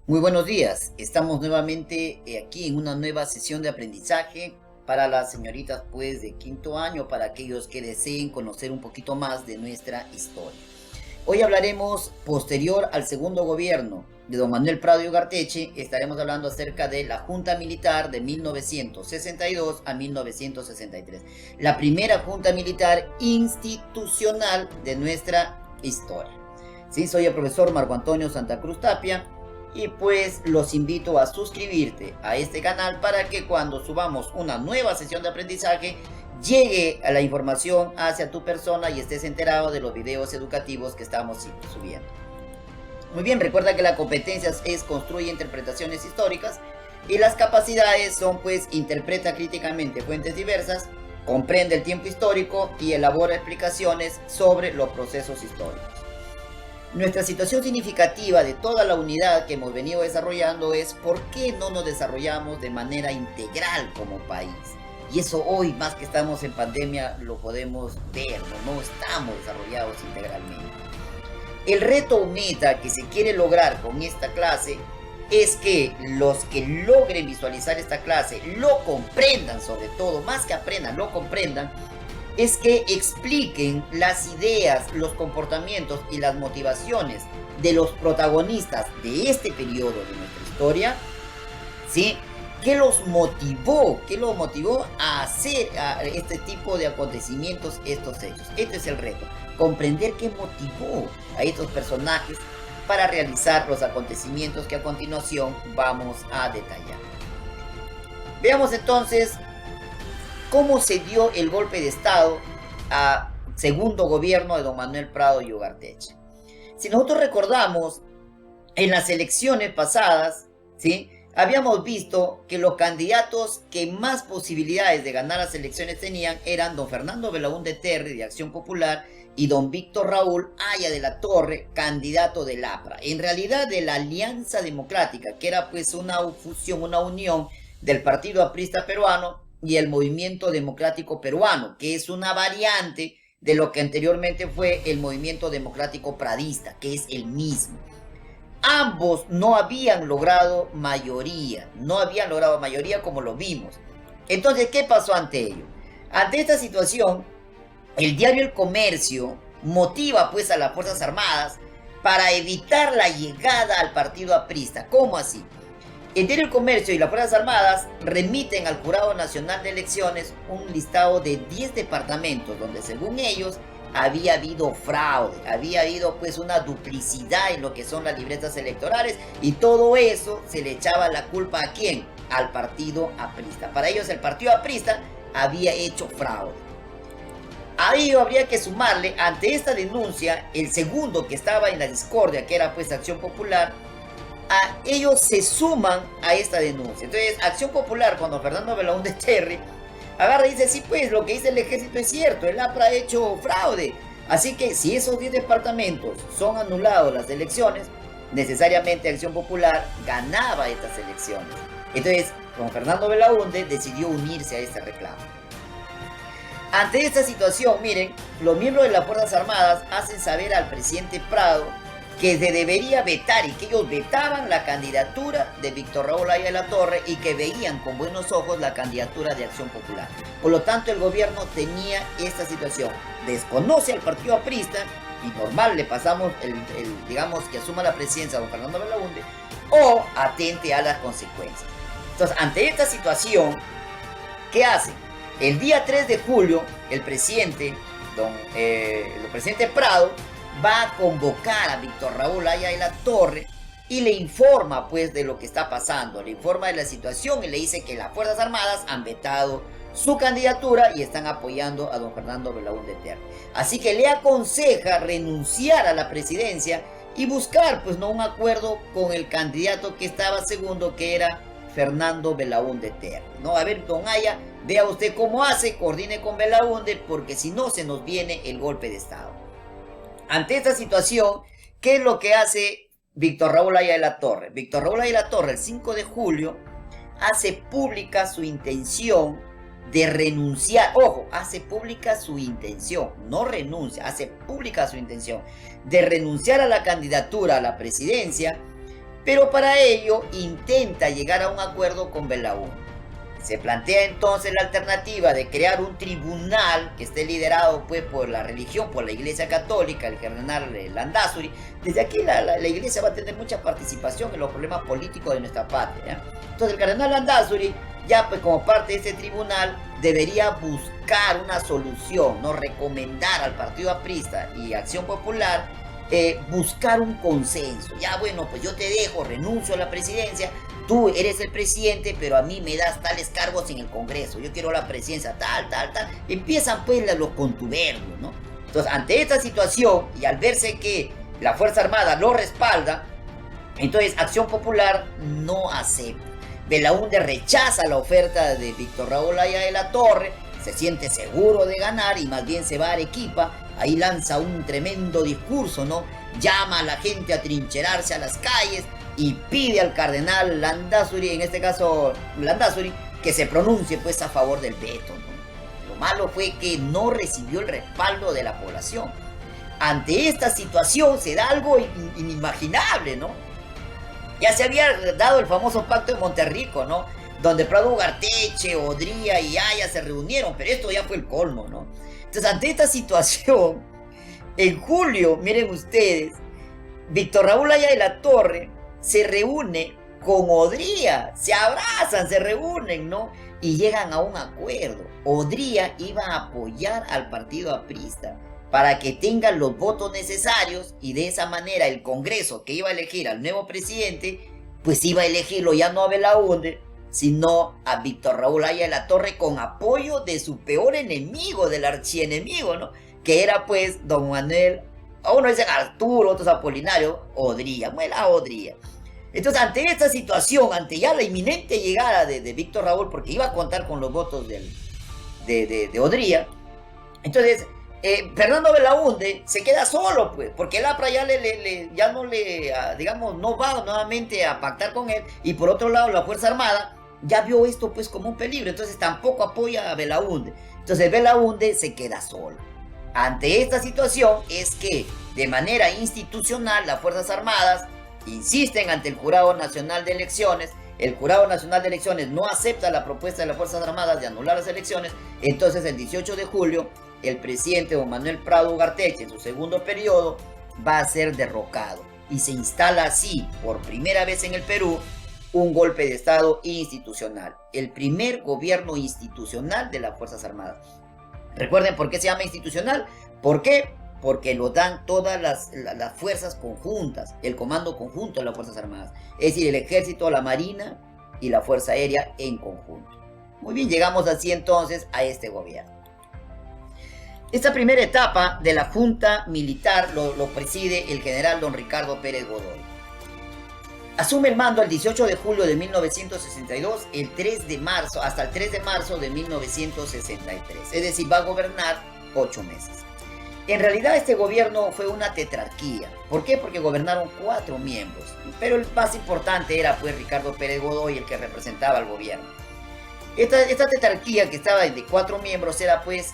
Muy buenos días, estamos nuevamente aquí en una nueva sesión de aprendizaje para las señoritas pues de quinto año, para aquellos que deseen conocer un poquito más de nuestra historia. Hoy hablaremos posterior al segundo gobierno de don Manuel Prado y Ugarteche. Estaremos hablando acerca de la Junta Militar de 1962 a 1963, la primera Junta Militar institucional de nuestra historia. Sí, soy el profesor Marco Antonio Santa Cruz Tapia y pues los invito a suscribirte a este canal para que cuando subamos una nueva sesión de aprendizaje llegue a la información hacia tu persona y estés enterado de los videos educativos que estamos subiendo. Muy bien, recuerda que la competencia es construye interpretaciones históricas y las capacidades son pues interpreta críticamente fuentes diversas, comprende el tiempo histórico y elabora explicaciones sobre los procesos históricos. Nuestra situación significativa de toda la unidad que hemos venido desarrollando es por qué no nos desarrollamos de manera integral como país. Y eso hoy, más que estamos en pandemia, lo podemos ver, no estamos desarrollados integralmente. El reto o meta que se quiere lograr con esta clase es que los que logren visualizar esta clase lo comprendan, sobre todo, más que aprendan, lo comprendan, es que expliquen las ideas, los comportamientos y las motivaciones de los protagonistas de este periodo de nuestra historia, ¿sí? ¿Qué los motivó a hacer este tipo de acontecimientos, estos hechos? Este es el reto, comprender qué motivó a estos personajes para realizar los acontecimientos que a continuación vamos a detallar. Veamos entonces cómo se dio el golpe de Estado a segundo gobierno de don Manuel Prado y Ugarteche. Si nosotros recordamos, en las elecciones pasadas, ¿sí?, habíamos visto que los candidatos que más posibilidades de ganar las elecciones tenían eran don Fernando Belaúnde Terry de Acción Popular y don Víctor Raúl Haya de la Torre, candidato del APRA. En realidad de la Alianza Democrática, que era pues una fusión, una unión del Partido Aprista Peruano y el Movimiento Democrático Peruano, que es una variante de lo que anteriormente fue el Movimiento Democrático Pradista, que es el mismo. Ambos no habían logrado mayoría como lo vimos. Entonces, ¿qué pasó ante ello? Ante esta situación, el diario El Comercio motiva pues a las Fuerzas Armadas para evitar la llegada al partido aprista. ¿Cómo así? El diario El Comercio y las Fuerzas Armadas remiten al Jurado Nacional de Elecciones un listado de 10 departamentos donde según ellos había habido fraude, había habido pues una duplicidad en lo que son las libretas electorales y todo eso se le echaba la culpa ¿a quién? Al partido aprista. Para ellos el partido aprista había hecho fraude. A ello habría que sumarle ante esta denuncia el segundo que estaba en la discordia, que era pues Acción Popular. A ellos se suman a esta denuncia. Entonces Acción Popular, cuando Fernando Belaúnde Terry agarra y dice, sí pues, lo que dice el ejército es cierto, el APRA ha hecho fraude. Así que si esos 10 departamentos son anulados las elecciones, necesariamente Acción Popular ganaba estas elecciones. Entonces, don Fernando Belaúnde decidió unirse a este reclamo. Ante esta situación, miren, los miembros de las Fuerzas Armadas hacen saber al presidente Prado que se debería vetar y que ellos vetaban la candidatura de Víctor Raúl Haya de la Torre y que veían con buenos ojos la candidatura de Acción Popular. Por lo tanto, el gobierno tenía esta situación. Desconoce al partido aprista y normal le pasamos digamos que asuma la presidencia a don Fernando Belaúnde o atente a las consecuencias. Entonces, ante esta situación, ¿qué hace? El día 3 de julio, el presidente Prado va a convocar a Víctor Raúl Haya de la Torre y le informa pues de lo que está pasando, le informa de la situación y le dice que las Fuerzas Armadas han vetado su candidatura y están apoyando a don Fernando Belaúnde Terry. Así que le aconseja renunciar a la presidencia y buscar pues no un acuerdo con el candidato que estaba segundo, que era Fernando Belaúnde Terry. No, a ver, don Haya, vea usted cómo hace, coordine con Belaúnde, porque si no se nos viene el golpe de Estado. Ante esta situación, ¿qué es lo que hace Víctor Raúl Haya de la Torre? Víctor Raúl Haya de la Torre, el 5 de julio, hace pública su intención de renunciar. Ojo, hace pública su intención, no renuncia, hace pública su intención de renunciar a la candidatura a la presidencia pero para ello intenta llegar a un acuerdo con Belaúnde. Se plantea entonces la alternativa de crear un tribunal que esté liderado pues por la religión, por la Iglesia Católica, el cardenal Landázuri. Desde aquí la Iglesia va a tener mucha participación en los problemas políticos de nuestra patria, ¿ya? Entonces el cardenal Landázuri, ya pues como parte de este tribunal, debería buscar una solución, no recomendar al Partido Aprista y Acción Popular buscar un consenso. Ya bueno, pues yo te dejo, renuncio a la presidencia, tú eres el presidente, pero a mí me das tales cargos en el Congreso, yo quiero la presidencia, tal. Empiezan pues los contubernios, ¿no? Entonces, ante esta situación, y al verse que la Fuerza Armada lo respalda, entonces Acción Popular no acepta. Belaúnde rechaza la oferta de Víctor Raúl Haya de la Torre, se siente seguro de ganar y más bien se va a Arequipa. Ahí lanza un tremendo discurso, ¿no? Llama a la gente a trincherarse a las calles y pide al cardenal Landázuri, en este caso Landázuri, que se pronuncie pues a favor del veto, ¿no? Lo malo fue que no recibió el respaldo de la población. Ante esta situación se da algo inimaginable, ¿no? Ya se había dado el famoso pacto de Monterrico, ¿no? Donde Prado Ugarteche, Odría y Haya se reunieron, pero esto ya fue el colmo, ¿no? Entonces, ante esta situación, en julio, miren ustedes, Víctor Raúl Haya de la Torre se reúne con Odría, se abrazan, se reúnen, ¿no? Y llegan a un acuerdo. Odría iba a apoyar al partido aprista para que tengan los votos necesarios y de esa manera el Congreso que iba a elegir al nuevo presidente, pues iba a elegirlo ya no a Belaúnde, sino a Víctor Raúl Haya de la Torre con apoyo de su peor enemigo, del archienemigo, ¿no? Que era pues don Manuel, a uno dicen Arturo, otros Apolinario, Odría, muela Odría. Entonces ante esta situación, ante ya la inminente llegada de Víctor Raúl, porque iba a contar con los votos de Odría, entonces Fernando Belaúnde se queda solo, pues, porque el APRA ya no le, digamos, no va nuevamente a pactar con él, y por otro lado la Fuerza Armada ya vio esto pues como un peligro, entonces tampoco apoya a Belaúnde. Entonces Belaúnde se queda solo. Ante esta situación es que de manera institucional las Fuerzas Armadas insisten ante el Jurado Nacional de Elecciones. El Jurado Nacional de Elecciones no acepta la propuesta de las Fuerzas Armadas de anular las elecciones. Entonces el 18 de julio el presidente don Manuel Prado Ugarteche en su segundo periodo va a ser derrocado y se instala así por primera vez en el Perú un golpe de Estado institucional, el primer gobierno institucional de las Fuerzas Armadas. Recuerden por qué se llama institucional. ¿Por qué? Porque lo dan todas las fuerzas conjuntas, el comando conjunto de las Fuerzas Armadas, es decir, el Ejército, la Marina y la Fuerza Aérea en conjunto. Muy bien, llegamos así entonces a este gobierno. Esta primera etapa de la Junta Militar lo preside el general don Ricardo Pérez Godoy. Asume el mando el 18 de julio de 1962, el 3 de marzo, hasta el 3 de marzo de 1963. Es decir, va a gobernar 8 meses. En realidad este gobierno fue una tetrarquía. ¿Por qué? Porque gobernaron 4 miembros. Pero el más importante era pues Ricardo Pérez Godoy, el que representaba al gobierno. Esta tetrarquía que estaba de 4 miembros era pues,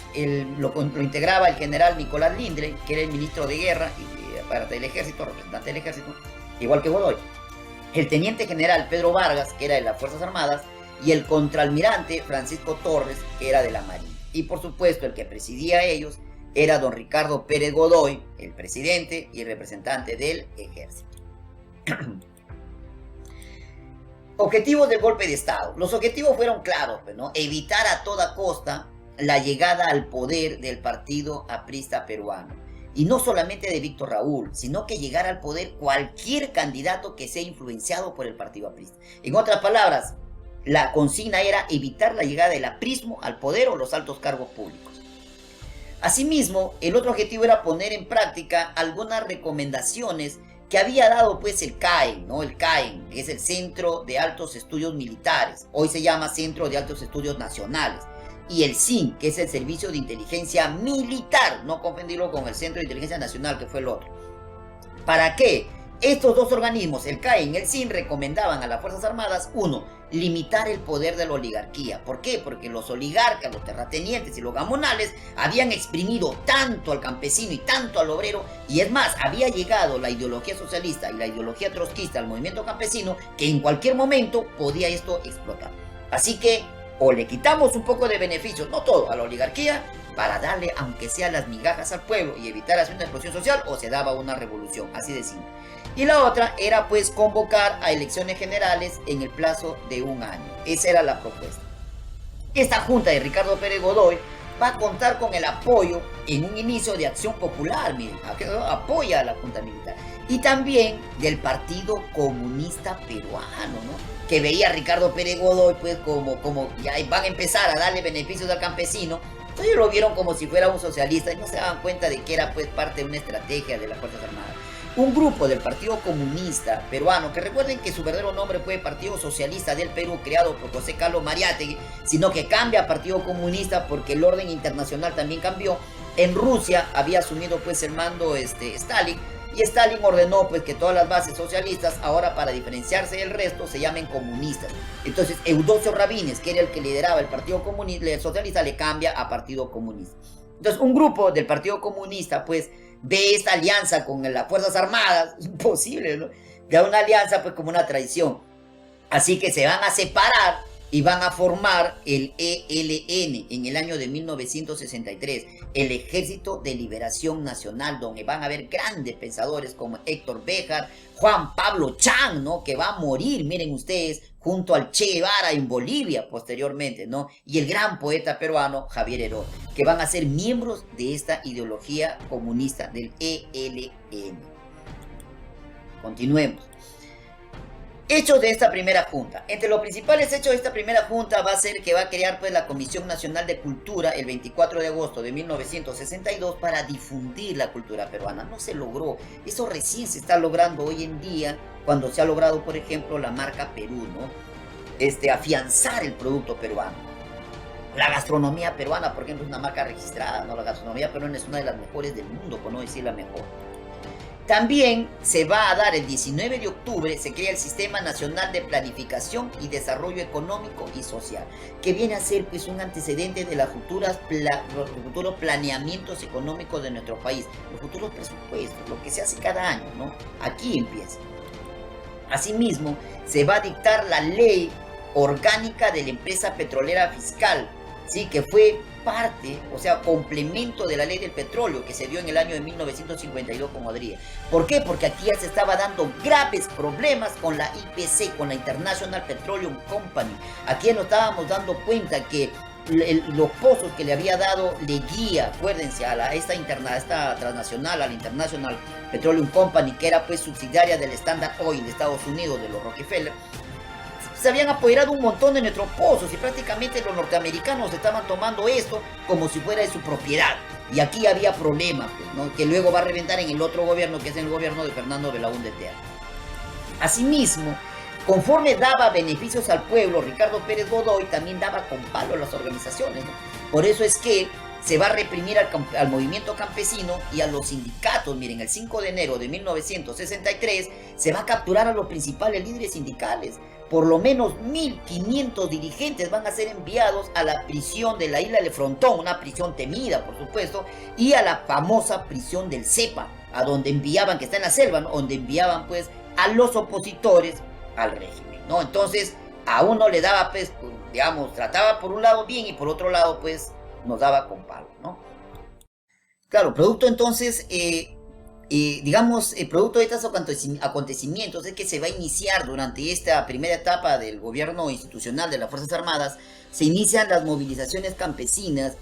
lo integraba el general Nicolás Lindgren, que era el ministro de guerra y parte del ejército, representante del ejército, igual que Godoy. El teniente general Pedro Vargas, que era de las Fuerzas Armadas, y el contraalmirante Francisco Torres, que era de la Marina. Y por supuesto el que presidía a ellos era don Ricardo Pérez Godoy, el presidente y representante del ejército. Objetivos del golpe de Estado. Los objetivos fueron claros, ¿no? Evitar a toda costa la llegada al poder del partido aprista peruano. Y no solamente de Víctor Raúl, sino que llegara al poder cualquier candidato que sea influenciado por el partido aprista. En otras palabras, la consigna era evitar la llegada del aprismo al poder o los altos cargos públicos. Asimismo, el otro objetivo era poner en práctica algunas recomendaciones que había dado pues el CAEN, ¿no? El CAEN, que es el Centro de Altos Estudios Militares, hoy se llama Centro de Altos Estudios Nacionales, y el CIN, que es el Servicio de Inteligencia Militar, no confundirlo con el Centro de Inteligencia Nacional, que fue el otro. ¿Para qué? Estos dos organismos, el CAE y el CIN, recomendaban a las Fuerzas Armadas, uno, limitar el poder de la oligarquía. ¿Por qué? Porque los oligarcas, los terratenientes y los gamonales habían exprimido tanto al campesino y tanto al obrero, y es más, había llegado la ideología socialista y la ideología trotskista al movimiento campesino, que en cualquier momento podía esto explotar. Así que, o le quitamos un poco de beneficios, no todo, a la oligarquía, para darle aunque sea las migajas al pueblo y evitar hacer una explosión social, o se daba una revolución, así de simple. Y la otra era pues convocar a elecciones generales en el plazo de un año. Esa era la propuesta. Esta junta de Ricardo Pérez Godoy va a contar con el apoyo en un inicio de Acción Popular, miren, apoya a la junta militar, y también del Partido Comunista Peruano, ¿no? Que veía a Ricardo Pérez Godoy pues como ya van a empezar a darle beneficios al campesino. Entonces lo vieron como si fuera un socialista y no se daban cuenta de que era pues parte de una estrategia de las Fuerzas Armadas. Un grupo del Partido Comunista Peruano, que recuerden que su verdadero nombre fue Partido Socialista del Perú, creado por José Carlos Mariátegui, sino que cambia a Partido Comunista porque el orden internacional también cambió. En Rusia había asumido pues el mando Stalin, y Stalin ordenó pues que todas las bases socialistas, ahora para diferenciarse del resto, se llamen comunistas. Entonces Eudosio Rabines, que era el que lideraba el Partido Comunista, el socialista, le cambia a Partido Comunista. Entonces un grupo del Partido Comunista pues ve esta alianza con las Fuerzas Armadas, imposible, ¿no? Ve una alianza pues como una traición. Así que se van a separar y van a formar el ELN en el año de 1963, el Ejército de Liberación Nacional, donde van a haber grandes pensadores como Héctor Béjar, Juan Pablo Chan, ¿no? Que va a morir, miren ustedes, junto al Che Guevara en Bolivia posteriormente, ¿no? Y el gran poeta peruano Javier Heró, que van a ser miembros de esta ideología comunista del ELN. Continuemos. Hechos de esta primera junta. Entre los principales hechos de esta primera junta va a ser que va a crear pues la Comisión Nacional de Cultura el 24 de agosto de 1962 para difundir la cultura peruana. No se logró. Eso recién se está logrando hoy en día, cuando se ha logrado, por ejemplo, la marca Perú, ¿no? Afianzar el producto peruano. La gastronomía peruana, por ejemplo, es una marca registrada, ¿no? La gastronomía peruana es una de las mejores del mundo, por no decir la mejor. También se va a dar el 19 de octubre, se crea el Sistema Nacional de Planificación y Desarrollo Económico y Social, que viene a ser pues un antecedente de los futuros planeamientos económicos de nuestro país, los futuros presupuestos, lo que se hace cada año, ¿no? Aquí empieza. Asimismo, se va a dictar la Ley Orgánica de la Empresa Petrolera Fiscal, ¿sí? Que fue parte, o sea, complemento de la ley del petróleo que se dio en el año de 1952 con Odría. ¿Por qué? Porque aquí ya se estaba dando graves problemas con la IPC, con la International Petroleum Company. Aquí ya nos estábamos dando cuenta que los pozos que le había dado Leguía, acuérdense, a esta transnacional, a la International Petroleum Company, que era pues subsidiaria del Standard Oil de Estados Unidos, de los Rockefeller, se habían apoderado un montón de nuestros pozos y prácticamente los norteamericanos estaban tomando esto como si fuera de su propiedad. Y aquí había problemas, pues, ¿no? Que luego va a reventar en el otro gobierno, que es el gobierno de Fernando Belaúnde Terra. Asimismo, conforme daba beneficios al pueblo, Ricardo Pérez Godoy también daba con palo a las organizaciones, ¿no? Por eso es que se va a reprimir al movimiento campesino y a los sindicatos. Miren, el 5 de enero de 1963 se va a capturar a los principales líderes sindicales. Por lo menos 1.500 dirigentes van a ser enviados a la prisión de la isla de Frontón, una prisión temida, por supuesto, y a la famosa prisión del Cepa, a donde enviaban, que está en la selva, ¿no? Donde enviaban pues a los opositores al régimen, ¿no? Entonces a uno le daba pues, digamos, trataba por un lado bien y por otro lado pues nos daba con palo, ¿no? Claro, producto entonces, digamos, el producto de estos acontecimientos es que se va a iniciar durante esta primera etapa del gobierno institucional de las Fuerzas Armadas, se inician las movilizaciones campesinas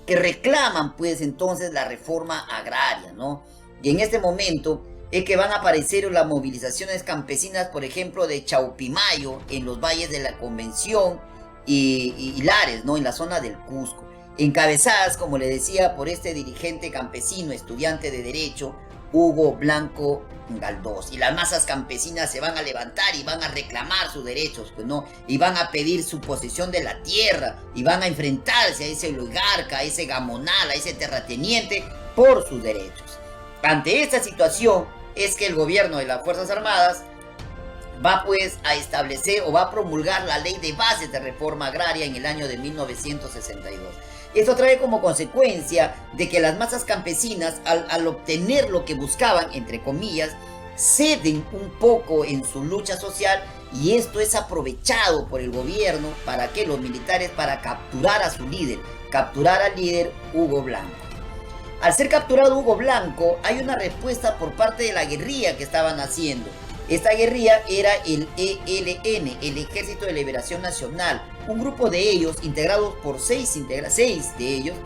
que reclaman pues entonces la reforma agraria, ¿no? Y en este momento es que van a aparecer las movilizaciones campesinas, por ejemplo, de Chaupimayo, en los valles de la Convención y Lares, ¿no? En la zona del Cusco, encabezadas, como le decía, por este dirigente campesino, estudiante de Derecho, Hugo Blanco Galdós. Y las masas campesinas se van a levantar y van a reclamar sus derechos, pues, ¿no? Y van a pedir su posesión de la tierra, y van a enfrentarse a ese oligarca, a ese gamonal, a ese terrateniente, por sus derechos. Ante esta situación, es que el gobierno de las Fuerzas Armadas va pues a establecer o va a promulgar la ley de bases de reforma agraria en el año de 1962. Esto trae como consecuencia de que las masas campesinas, al obtener lo que buscaban, entre comillas, ceden un poco en su lucha social, y esto es aprovechado por el gobierno para que los militares, para capturar a su líder, capturar al líder Hugo Blanco. Al ser capturado Hugo Blanco, hay una respuesta por parte de la guerrilla que estaban haciendo. Esta guerrilla era el ELN, el Ejército de Liberación Nacional. Un grupo de ellos, integrados por seis de ellos,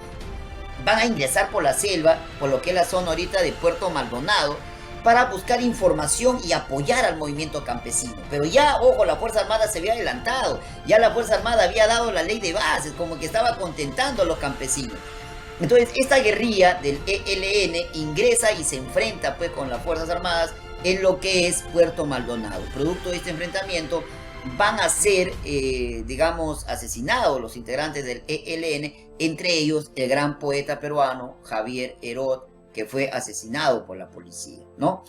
van a ingresar por la selva, por lo que es la zona ahorita de Puerto Maldonado, para buscar información y apoyar al movimiento campesino. Pero ya, ojo, la Fuerza Armada se había adelantado, ya la Fuerza Armada había dado la ley de bases, como que estaba contentando a los campesinos. Entonces, esta guerrilla del ELN ingresa y se enfrenta pues con las Fuerzas Armadas en lo que es Puerto Maldonado. Producto de este enfrentamiento van a ser, digamos, asesinados los integrantes del ELN, entre ellos el gran poeta peruano Javier Herod, que fue asesinado por la policía, ¿no?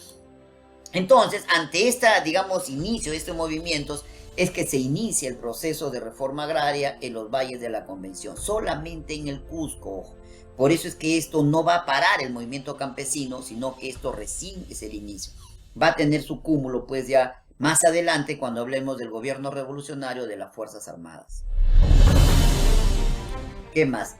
Entonces, ante esta, digamos, inicio de estos movimientos, es que se inicia el proceso de reforma agraria en los valles de la Convención, solamente en el Cusco, ojo. Por eso es que esto no va a parar el movimiento campesino, sino que esto recién es el inicio. Va a tener su cúmulo, pues, ya más adelante, cuando hablemos del gobierno revolucionario de las Fuerzas Armadas. ¿Qué más?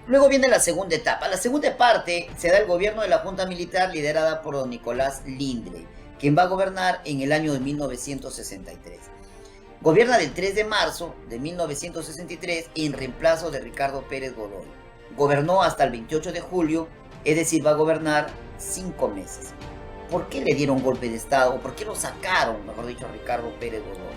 Luego viene la segunda etapa. La segunda parte se da el gobierno de la Junta Militar liderada por don Nicolás Lindley, quien va a gobernar en el año de 1963. Gobierna del 3 de marzo de 1963 en reemplazo de Ricardo Pérez Godoy. Gobernó hasta el 28 de julio, es decir, va a gobernar 5 meses. ¿Por qué le dieron golpe de Estado? ¿Por qué lo sacaron, mejor dicho, a Ricardo Pérez Godoy?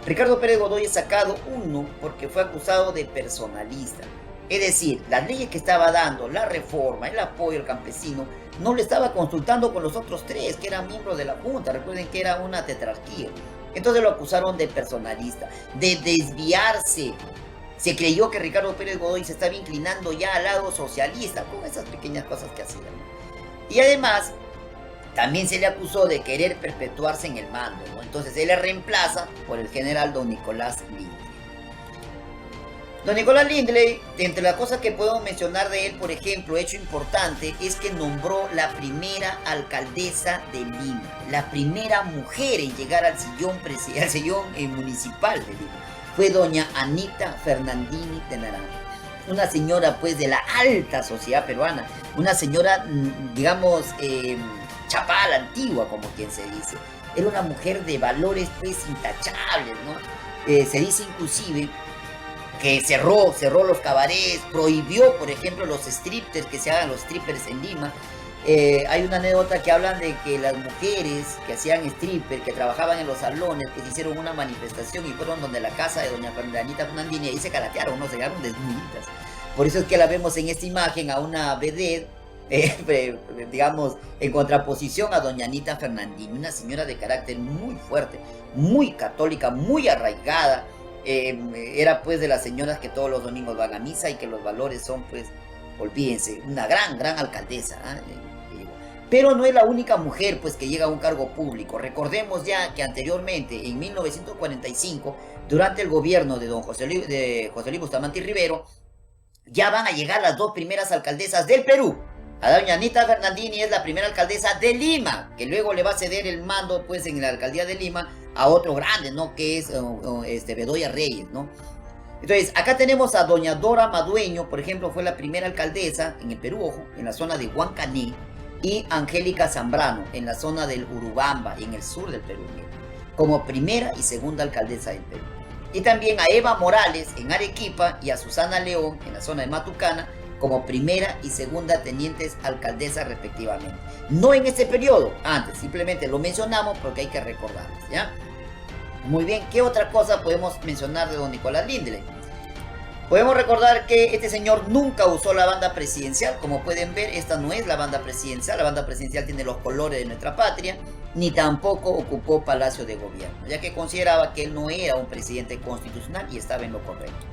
Ricardo Pérez Godoy es sacado, uno, porque fue acusado de personalista. Es decir, las leyes que estaba dando, la reforma, el apoyo al campesino, no le estaba consultando con los otros tres que eran miembros de la Junta. Recuerden que era una tetrarquía. Entonces lo acusaron de personalista, de desviarse. Se creyó que Ricardo Pérez Godoy se estaba inclinando ya al lado socialista, con esas pequeñas cosas que hacían. Y además, también se le acusó de querer perpetuarse en el mando, ¿no? Entonces él le reemplaza por el general don Nicolás Lindley. Don Nicolás Lindley, entre las cosas que podemos mencionar de él, por ejemplo, hecho importante, es que nombró la primera alcaldesa de Lima, la primera mujer en llegar al sillón municipal de Lima. Fue doña Anita Fernandini de Naranjo, una señora pues de la alta sociedad peruana, una señora, digamos, chapada a la antigua, como quien se dice. Era una mujer de valores pues intachables, ¿no? Se dice inclusive que cerró los cabarets, prohibió, por ejemplo, los strippers, que se hagan los strippers en Lima. Hay una anécdota que hablan de que las mujeres que hacían stripper, que trabajaban en los salones, que se hicieron una manifestación y fueron donde la casa de doña Anita Fernandini, y ahí se caratearon, ¿no? Se quedaron desnuditas. Por eso es que la vemos en esta imagen a una vedette, digamos, en contraposición a doña Anita Fernandini, una señora de carácter muy fuerte, muy católica, muy arraigada. Era pues de las señoras que todos los domingos van a misa y que los valores son pues, olvídense, una gran alcaldesa, ¿eh? Pero no es la única mujer pues que llega a un cargo público. Recordemos ya que anteriormente, en 1945, durante el gobierno de don José Luis Bustamante y Rivero, ya van a llegar las dos primeras alcaldesas del Perú. A doña Anita Fernandini es la primera alcaldesa de Lima, que luego le va a ceder el mando pues en la alcaldía de Lima a otro grande, ¿no? Que es Bedoya Reyes, ¿no? Entonces, acá tenemos a doña Dora Madueño, por ejemplo, fue la primera alcaldesa en el Perú, ojo, en la zona de Huancané, y Angélica Zambrano, en la zona del Urubamba, en el sur del Perú, como primera y segunda alcaldesa del Perú. Y también a Eva Morales, en Arequipa, y a Susana León, en la zona de Matucana, como primera y segunda tenientes alcaldesas respectivamente. No en ese periodo, antes, simplemente lo mencionamos porque hay que recordarles, ¿ya? Muy bien, ¿qué otra cosa podemos mencionar de don Nicolás Lindley? Podemos recordar que este señor nunca usó la banda presidencial. Como pueden ver, esta no es la banda presidencial tiene los colores de nuestra patria, ni tampoco ocupó Palacio de Gobierno, ya que consideraba que él no era un presidente constitucional y estaba en lo correcto.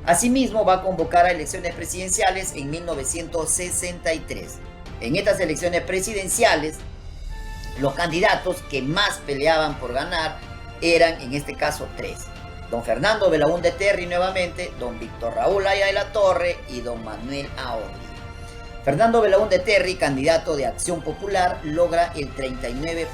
Asimismo, va a convocar a elecciones presidenciales en 1963. En estas elecciones presidenciales, Los candidatos que más peleaban por ganar eran, en este caso, tres. Don Fernando Belaúnde Terry nuevamente, don Víctor Raúl Haya de la Torre y don Manuel Aodría. Fernando Belaúnde Terry, candidato de Acción Popular, logra el 39.1%.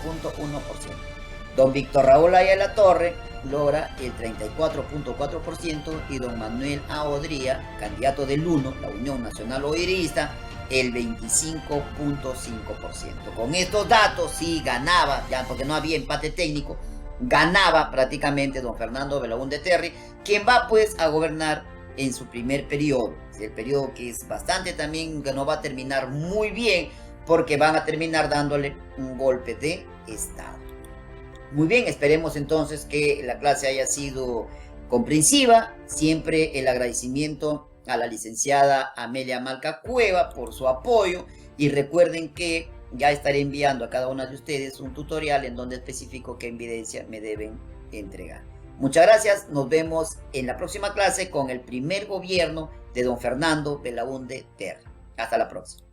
Don Víctor Raúl Haya de la Torre logra el 34.4% y don Manuel Aodría, candidato del UNO, la Unión Nacional Oirista, el 25.5%. Con estos datos sí ganaba, ya porque no había empate técnico, ganaba prácticamente don Fernando Belaúnde Terry, quien va pues a gobernar en su primer periodo. El periodo que es bastante también, que no va a terminar muy bien, porque van a terminar dándole un golpe de estado. Muy bien, esperemos entonces que la clase haya sido comprensiva. Siempre el agradecimiento a la licenciada Amelia Malca Cueva por su apoyo, y recuerden que ya estaré enviando a cada una de ustedes un tutorial en donde especifico qué evidencia me deben entregar. Muchas gracias, nos vemos en la próxima clase con el primer gobierno de don Fernando Belaúnde Terry. Hasta la próxima.